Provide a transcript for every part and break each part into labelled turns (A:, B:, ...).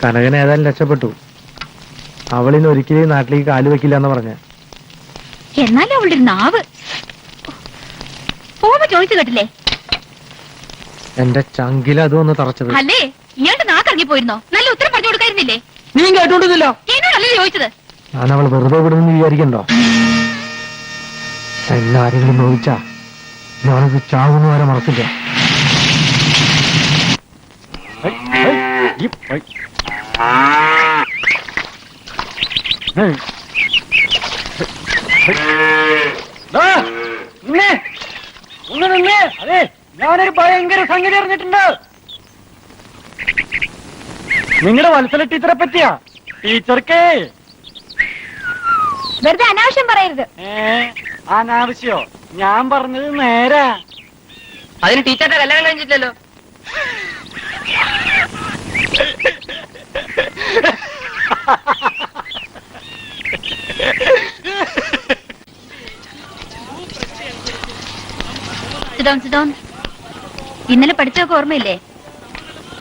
A: കനകൻ ഏതായാലും രക്ഷപ്പെട്ടു. അവളിന്ന് ഒരിക്കലും നാട്ടിലേക്ക് കാല് വെക്കില്ല എന്ന് പറഞ്ഞ.
B: എന്നാലും അവളുടെ നാവ് പോകുമ്പോ ചോദിച്ചു കേട്ടില്ലേ?
A: എന്റെ ചങ്കില അതും ഒന്ന് തറച്ചത്.
B: അല്ലേ ഇയാളുടെ നാക്കിറങ്ങി പോയിരുന്നോ? നല്ല ഉത്തരം പറഞ്ഞു കൊടുക്കായിരുന്നില്ലേ?
A: നീ കേട്ടോണ്ടില്ല.
B: എന്നോടല്ലേ ചോദിച്ചത്?
A: ഞാൻ അവൾ വെറുതെ വിടുമെന്ന് വിചാരിക്കണ്ടോ? എല്ലാരെങ്കിലും നോവിച്ചാ ഞാനത് ചാവുന്ന വരെ മറക്കില്ല. അതെ, ഞാനൊരു ഭയങ്കര സംഗതി അറിഞ്ഞിട്ടുണ്ട്. നിങ്ങളുടെ വത്സല ടീച്ചറെ പറ്റിയാ. ടീച്ചർക്ക്
B: വെറുതെ അനാവശ്യം പറയരുത്.
A: അനാവശ്യോ? ഞാൻ പറഞ്ഞത് നേരാ.
C: അതിന് ടീച്ചറുടെ കല്യാണം കഴിഞ്ഞിട്ടില്ലല്ലോ.
B: ഇന്നലെ പഠിച്ചതൊക്കെ ഓർമ്മയില്ലേ?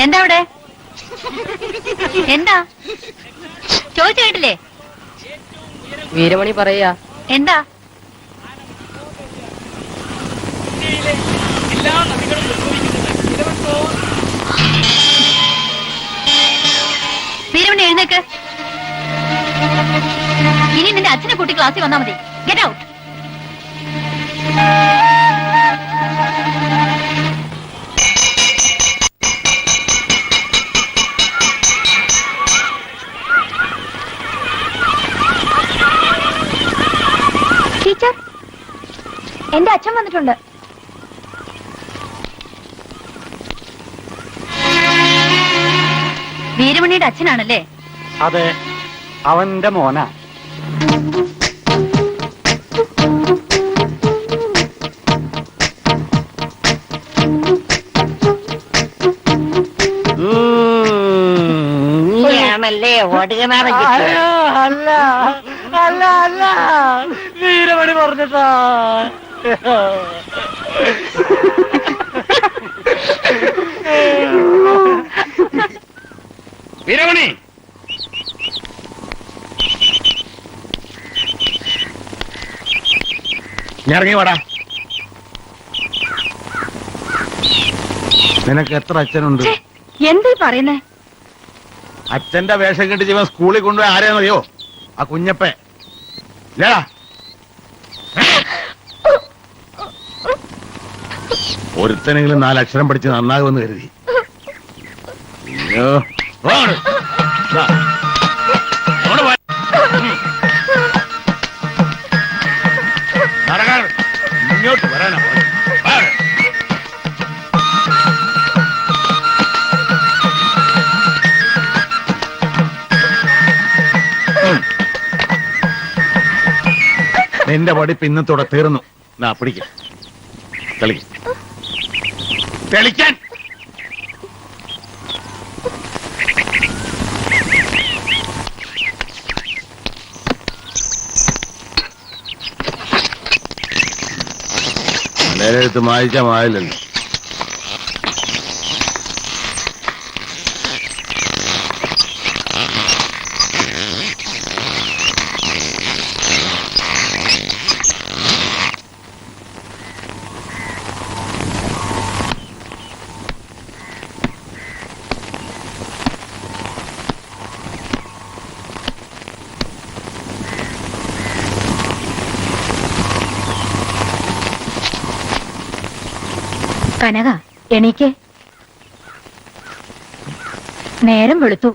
B: എന്താ അവിടെ? എന്താ ചോദിച്ചു കേട്ടില്ലേ?
C: വീരമണി പറയാ.
B: എന്താ? വീരമണി എഴുന്നേക്ക്. ഇനി നിന്റെ അച്ഛനെ കൂട്ടി ക്ലാസ്സിൽ വന്നാ മതി. Get out. ടീച്ചർ, എന്റെ അച്ഛൻ വന്നിട്ടുണ്ട്. വീരമണിയുടെ അച്ഛനാണല്ലേ?
A: അതെ, അവന്റെ മോനാ. അല്ല അല്ല അല്ല, വീരമണി പറഞ്ഞിട്ടാ.
D: വീരമണി, ഇറങ്ങി വാടാ. നിനക്ക് എത്ര അച്ഛനുണ്ട്?
B: എന്താ പറയുന്നേ?
D: അച്ഛന്റെ വേഷം കെട്ടി ജീവൻ സ്കൂളിൽ കൊണ്ടുപോയി ആരെയെന്നറിയോ? ആ കുഞ്ഞപ്പൻ. ഇല്ലടാ, ഒരുത്തനെങ്കിലും 4 അക്ഷരം പഠിച്ച് നന്നാകുമെന്ന് കരുതി. അയ്യോ, ഇങ്ങോട്ട് വരാനാ. നിന്റെ പഠിപ്പ് ഇന്നത്തോടെ തീർന്നു. പിടിക്ക, തെളിക്കാൻ. മലയാളത്ത് വായിച്ചാ മായില്ലല്ലോ.
B: കനക, എണീക്ക്. നേരം വെളുത്തു.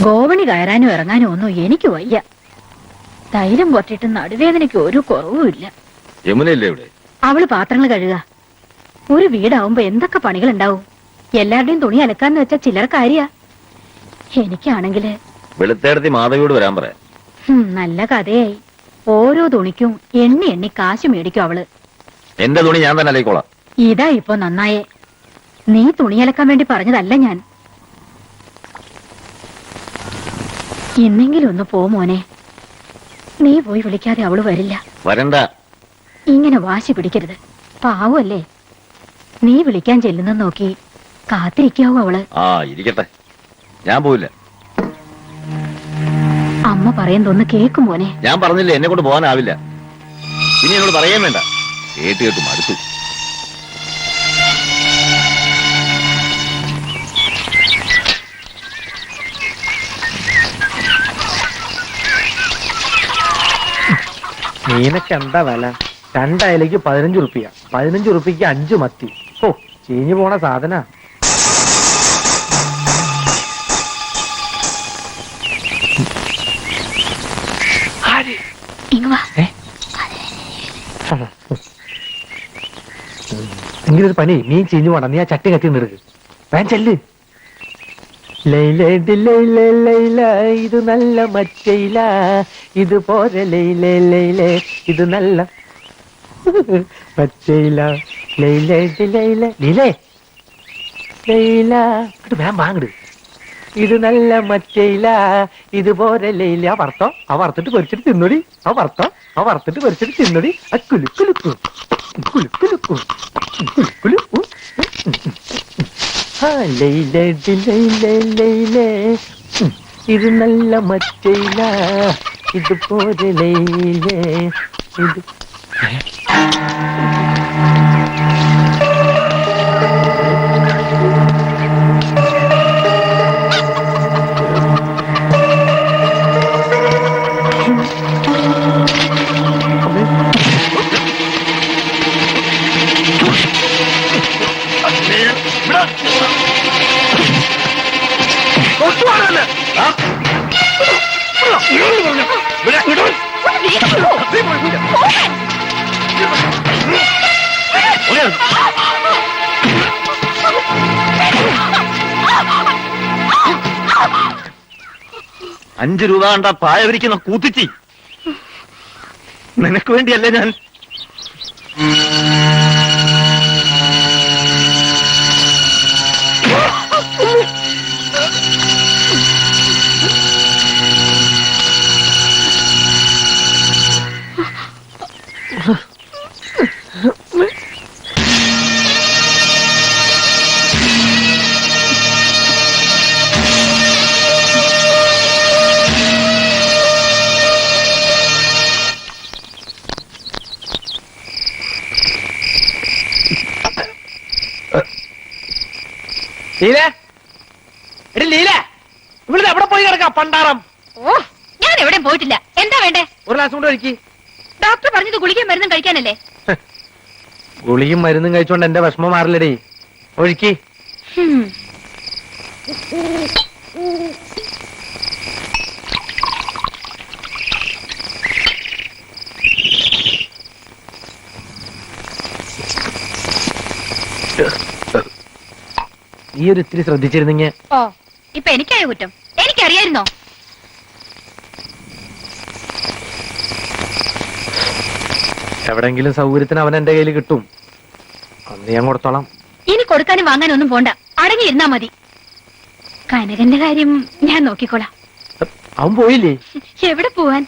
B: ഗോവണി കയറാനും ഇറങ്ങാനും ഒന്നും എനിക്ക് വയ്യ. തൈലം പൊട്ടിട്ട് നടുവേദനയ്ക്ക് ഒരു കുറവുമില്ല.
D: യമുനയല്ലേ ഇവിടെ?
B: അവള് പാത്രങ്ങൾ കഴുകുക. ഒരു വീടാവുമ്പോ എന്തൊക്കെ പണികൾ ഉണ്ടാവും. എല്ലാവരുടെയും തുണി അലക്കാന്ന് വെച്ചാ ചില്ലറ കാര്യ. എനിക്കാണെങ്കില്
D: വെളുത്തേടത്തി മാധവിയോട് വരാൻ പറയാം.
B: നല്ല കഥയായി. ഓരോ തുണിക്കും എണ്ണി എണ്ണി കാശ് മേടിക്കും അവള്.
D: എന്റെ തുണി ഞാൻ തന്നെ അലയിക്കോളാം.
B: ഇതാ ഇപ്പൊ നന്നായേ. നീ തുണി അലക്കാൻ വേണ്ടി പറഞ്ഞതല്ല ഞാൻ. ഇന്നെങ്കിലും ഒന്ന് പോ മോനെ. നീ പോയി വിളിക്കാതെ അവള് വരില്ല.
D: വരണ്ട.
B: ഇങ്ങനെ വാശി പിടിക്കരുത്. പാവല്ലേ, നീ വിളിക്കാൻ ചെല്ലുന്ന നോക്കി കാത്തിരിക്കാവോ അവള്?
E: ആ ഇരിക്കട്ടെ, ഞാൻ പോവില്ല.
B: അമ്മ പറയുന്നതൊന്ന് കേക്കും മോനെ.
E: ഞാൻ പറഞ്ഞില്ലേ എന്നെ കൊണ്ട് പോകാനാവില്ല. ഇനി എന്നോട് പറയാൻ വേണ്ട, കേട്ട് കേട്ട് മടുത്തു.
A: മീനൊക്കെ എന്താ വില? 2 അയലയ്ക്ക് 15 റുപ്യ, 15 റുപ്യക്ക് 5 മത്തി. ഓ, ചീഞ്ഞു പോണ സാധന. എങ്കിലൊരു പണി, മീൻ ചീഞ്ഞു പോണ, നീ ആ ചട്ടി കത്തി നിടുക്ക്. വേൻ ചെല്ല്. ലൈലേ ലൈലേ ലൈല, ഇത് നല്ല മറ്റയില, ഇത് പോരെ ലൈലേ ലൈലേ, ഇത് നല്ല പച്ചയില. ലൈലേ ലൈല ലീലേ ലൈല, വേം വാങ്ങട്. ഇത് നല്ല മറ്റയില, ഇത് പോരെ ലൈല. ആ വറുത്തോ, ആ വറുത്തിട്ട് പൊരിച്ചിട്ട് തിന്നൊടി. ആ വറുത്തോ, ആ വറുത്തിട്ട് പൊരിച്ചിട്ട് തിന്നൊടി. ആ കുലുക്കുലുക്കു കുലുക്കുലുക്കു കുലുക്കുലു. ആ ലൈലേ ലൈലേ ലൈലേ, ഇത് നല്ല മറ്റയില, ഇത് പോരെ ലൈലേ, ഇത്
E: ₹5 കണ്ട പായ വിരിക്കുന്ന കൂത്തിച്ചി. നിനക്ക് വേണ്ടിയല്ലേ ഞാൻ.
A: ലീലേ, എടി ലീലേ, ഇവിടെ എവിടെ പോയി കിടക്കാം പണ്ടാറം?
B: ഓ, ഞാൻ എവിടെയും പോയിട്ടില്ല. എന്താ വേണ്ടേ?
A: ഒരു ഗ്ലാസ് കൊണ്ട് ഒഴിക്കി.
B: ഡോക്ടർ പറഞ്ഞത് ഗുളികയും മരുന്നും കഴിക്കാനല്ലേ?
A: ഗുളിയും മരുന്നും കഴിച്ചോണ്ട് എന്റെ വിഷമം മാറില്ലടി. ഒഴിക്കി. ഈ ഒരു ഇത്തിരി ശ്രദ്ധിച്ചിരുന്നെങ്കിൽ.
B: ഓ, ഇപ്പൊ എനിക്കായ കുറ്റം. എനിക്കറിയായിരുന്നോ?
A: എവിടെങ്കിലും സൗകര്യത്തിന് അവൻ എന്റെ കയ്യിൽ കിട്ടും, അന്ന് ഞാൻ കൊടുത്തോളാം.
B: ഇനി കൊടുക്കാനും വാങ്ങാനും ഒന്നും പോണ്ട, അടങ്ങിയിരുന്നാ മതി. കനകന്റെ കാര്യം ഞാൻ നോക്കിക്കോളാം.
A: അവൻ പോയില്ലേ?
B: എവിടെ പോവാൻ?